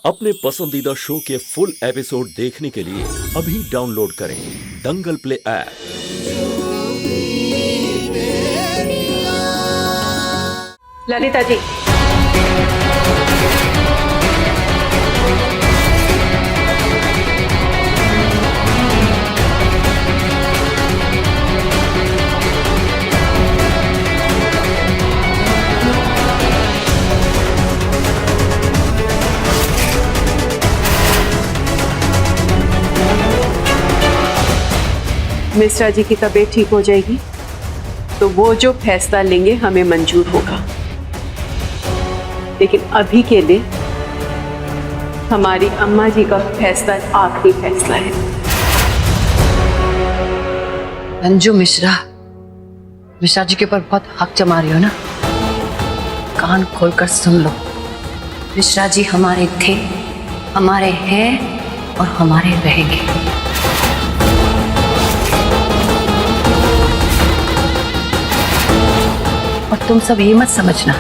अपने पसंदीदा शो के फुल एपिसोड देखने के लिए अभी डाउनलोड करें दंगल प्ले ऐप। ललिता जी, मिश्रा जी की तबीयत ठीक हो जाएगी तो वो जो फैसला लेंगे हमें मंजूर होगा, लेकिन अभी के लिए हमारी अम्मा जी का फैसला आखिरी फैसला है। रंजू मिश्रा जी के ऊपर बहुत हक जमा रही हो ना, कान खोलकर सुन लो। मिश्रा जी हमारे थे, हमारे हैं और हमारे रहेंगे। और तुम सब ये मत समझना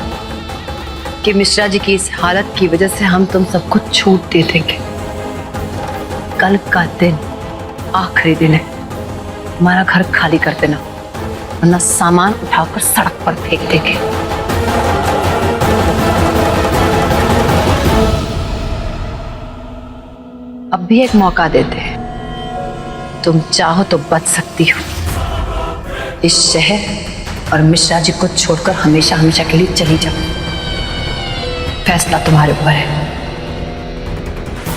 कि मिश्रा जी की इस हालत की वजह से हम तुम सबको छूट दे देंगे। कल का दिन आखिरी दिन है, हमारा घर खाली कर देना वरना सामान उठाकर सड़क पर फेंक देंगे। अब भी एक मौका देते हैं, तुम चाहो तो बच सकती हो। इस शहर और मिश्रा जी को छोड़कर हमेशा हमेशा के लिए चली जाओ, फैसला तुम्हारे ऊपर है।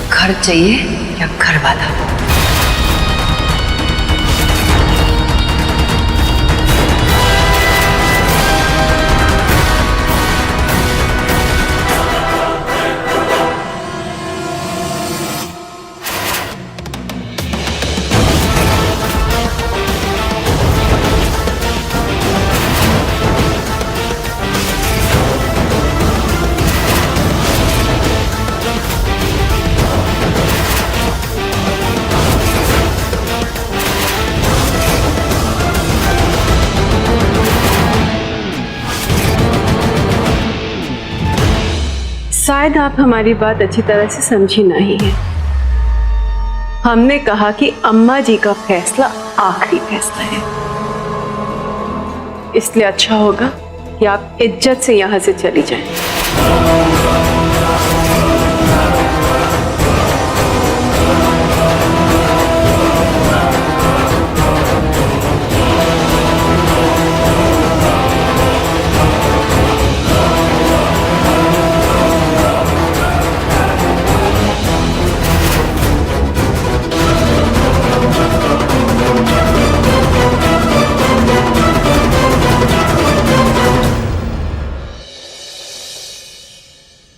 घर चाहिए या घर वाला? शायद आप हमारी बात अच्छी तरह से समझी नहीं है। हमने कहा कि अम्मा जी का फैसला आखिरी फैसला है, इसलिए अच्छा होगा कि आप इज्जत से यहां से चली जाएं।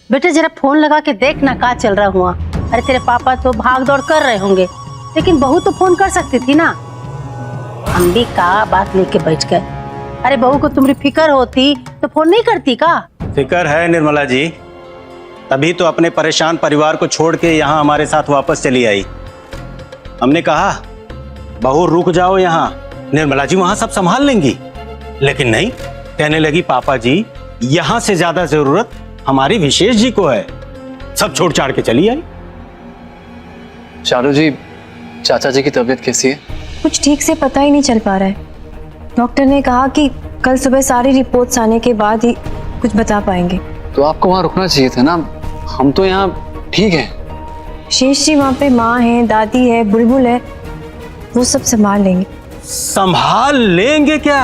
बेटे जरा फोन लगा के देख ना क्या चल रहा हुआ। अरे तेरे पापा तो भाग दौड़ कर रहे होंगे, लेकिन बहू तो फोन कर सकती थी ना। हम भी का बात लेके बैठ गए। अरे बहू को तुम्हारी फिक्र होती तो फोन नहीं करती का? फिक्र है निर्मला जी, तभी तो अपने परेशान परिवार को छोड़ के यहाँ हमारे साथ वापस चली आई। हमने कहा बहू रुक जाओ यहाँ, निर्मला जी वहां सब संभाल लेंगी, लेकिन नहीं, कहने लगी पापा जी यहाँ से ज्यादा जरूरत हमारी विशेष जी को है। सब छोड़ छाड़ के चली आई। चारू जी, चाचा जी की तबीयत कैसी है? कुछ ठीक से पता ही नहीं चल पा रहा है। डॉक्टर ने कहा कि कल सुबह सारी रिपोर्ट्स आने के बाद ही कुछ बता पाएंगे। तो आपको वहाँ रुकना चाहिए था ना, हम तो यहाँ ठीक हैं। शेष जी वहाँ पे माँ है, दादी है, बुलबुल है, वो सब संभाल लेंगे। संभाल लेंगे क्या?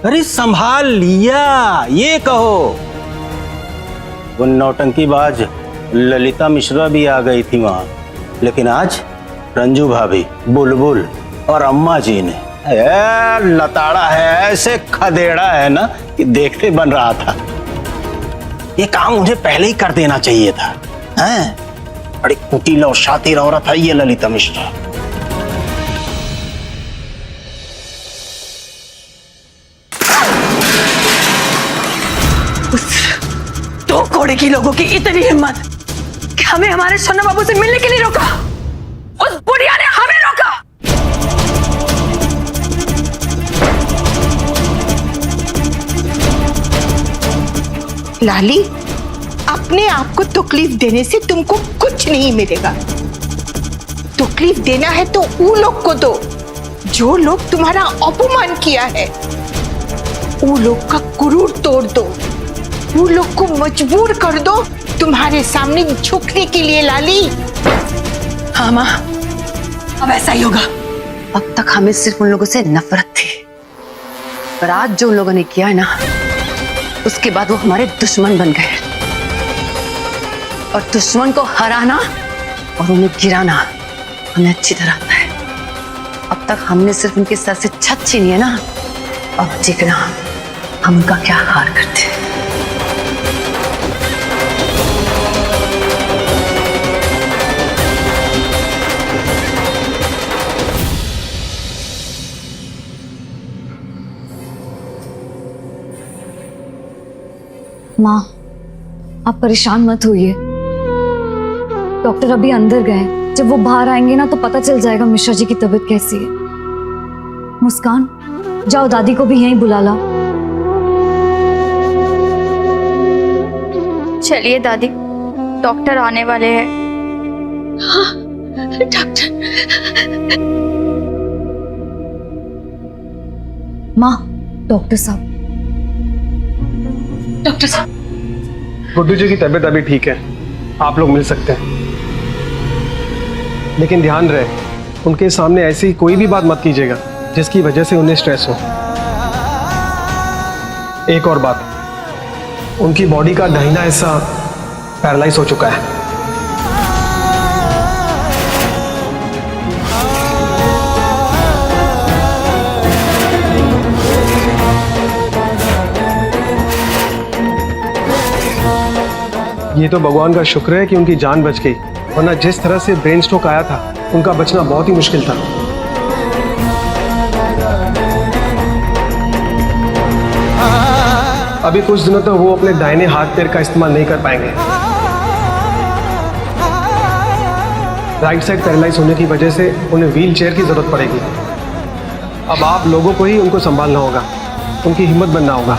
अरे संभाल लिया ये कहो। वो नौटंकीबाज ललिता मिश्रा भी आ गई थी वहां, लेकिन आज रंजू भाभी, बुलबुल और अम्मा जी ने लताड़ा है, ऐसे खदेड़ा है ना कि देखते बन रहा था। ये काम मुझे पहले ही कर देना चाहिए था। हैं? बड़ी कुटिल और शातिर औरत है ये ललिता मिश्रा। दो कोड़े की लोगों की इतनी हिम्मत कि हमें हमारे सोना बाबू से मिलने के लिए रोका। उस बुढ़िया ने हमें रोका। लाली, आप अपने आप को तकलीफ देने से तुमको कुछ नहीं मिलेगा। तकलीफ देना है तो वो लोग को दो जो लोग तुम्हारा अपमान किया है। वो लोग का गुरूर तोड़ दो, वो लोग को मजबूर कर दो तुम्हारे सामने झुकने के लिए। लाली, हाँ माँ, अब ऐसा ही होगा। अब तक हमें सिर्फ उन लोगों से नफरत थी, पर आज जो उन लोगों ने किया है ना, उसके बाद वो हमारे दुश्मन बन गए। और दुश्मन को हराना और उन्हें गिराना हमें अच्छी तरह आता है। अब तक हमने सिर्फ उनके सर से छत छीनी है ना, अब देखना हम उनका क्या हाल करते हैं। माँ, आप परेशान मत होइए। डॉक्टर अभी अंदर गए, जब वो बाहर आएंगे ना तो पता चल जाएगा मिश्रा जी की तबीयत कैसी है। मुस्कान, जाओ दादी को भी यहीं बुला ला। चलिए दादी, डॉक्टर आने वाले हैं। हाँ, डॉक्टर। माँ, डॉक्टर साहब। डॉक्टर साहब, गुड्डू जी की तबीयत अभी ठीक है, आप लोग मिल सकते हैं, लेकिन ध्यान रहे उनके सामने ऐसी कोई भी बात मत कीजिएगा जिसकी वजह से उन्हें स्ट्रेस हो। एक और बात, उनकी बॉडी का दाहिना हिस्सा पैरालाइज हो चुका है। ये तो भगवान का शुक्र है कि उनकी जान बच गई, वरना जिस तरह से ब्रेन स्ट्रोक आया था उनका बचना बहुत ही मुश्किल था। अभी कुछ दिनों तक वो अपने दाहिने हाथ पैर का इस्तेमाल नहीं कर पाएंगे। राइट साइड पैरालाइज होने की वजह से उन्हें व्हील चेयर की जरूरत पड़ेगी। अब आप लोगों को ही उनको संभालना होगा, उनकी हिम्मत बनना होगा।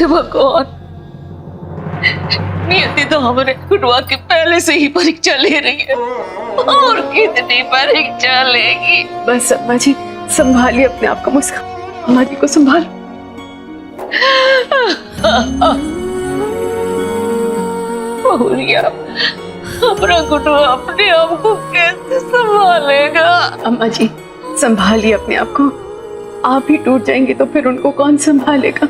भगवान, नियति तो हमारे गुरुआ की पहले से ही परीक्षा ले रही है, और कितनी परीक्षा लेगी। बस अम्मा जी, संभालिए अपने आप को। मुस्कान, अम्मा जी को संभाल। बहुरिया, हमारा गुरुआ अपने आप को कैसे संभालेगा? अम्मा जी, संभालिए अपने आप को। आप ही टूट जाएंगे तो फिर उनको कौन संभालेगा?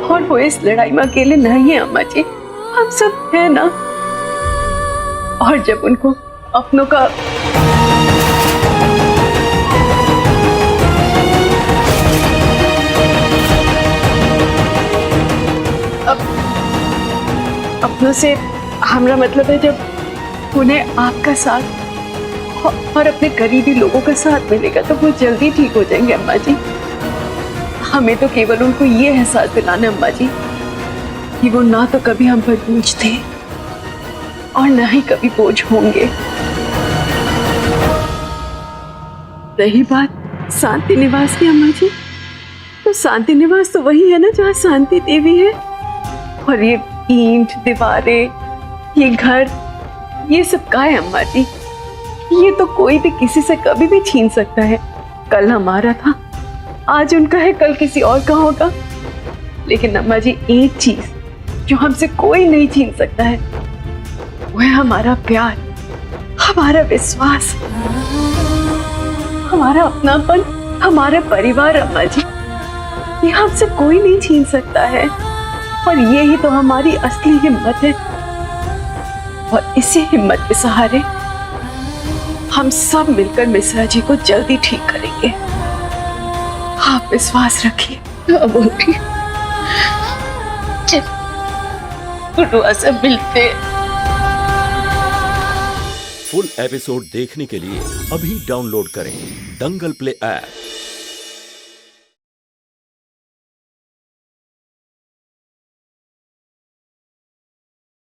और वो इस लड़ाई में अकेले नहीं है अम्मा जी, हम सब हैं ना। और जब उनको अपनों का अपनों से हमारा मतलब है जब उन्हें आपका साथ और अपने करीबी लोगों का साथ मिलेगा तो वो जल्दी ठीक हो जाएंगे अम्मा जी। हमें तो केवल उनको ये एहसास दिलाना अम्मा जी कि वो ना तो कभी हम पर बोझ थे और ना ही कभी बोझ होंगे। रही बात शांति निवास की अम्मा जी, तो शांति निवास तो वही है ना जहाँ शांति देवी है। और ये ईंट, दीवारें, ये घर, ये सब का है अम्मा जी? ये तो कोई भी किसी से कभी भी छीन सकता है। कल हमारा था, आज उनका है, कल किसी और का होगा। लेकिन अम्मा जी, एक चीज जो हमसे कोई नहीं छीन सकता है वो है हमारा प्यार, हमारा विश्वास, हमारा अपनापन, हमारा परिवार अम्मा जी। ये हमसे कोई नहीं छीन सकता है। और ये ही तो हमारी असली हिम्मत है। और इसी हिम्मत के सहारे हम सब मिलकर मिश्रा जी को जल्दी ठीक करेंगे। आप विश्वास रखिए। गुरुआ से मिलते। फुल एपिसोड देखने के लिए अभी डाउनलोड करें दंगल प्ले ऐप।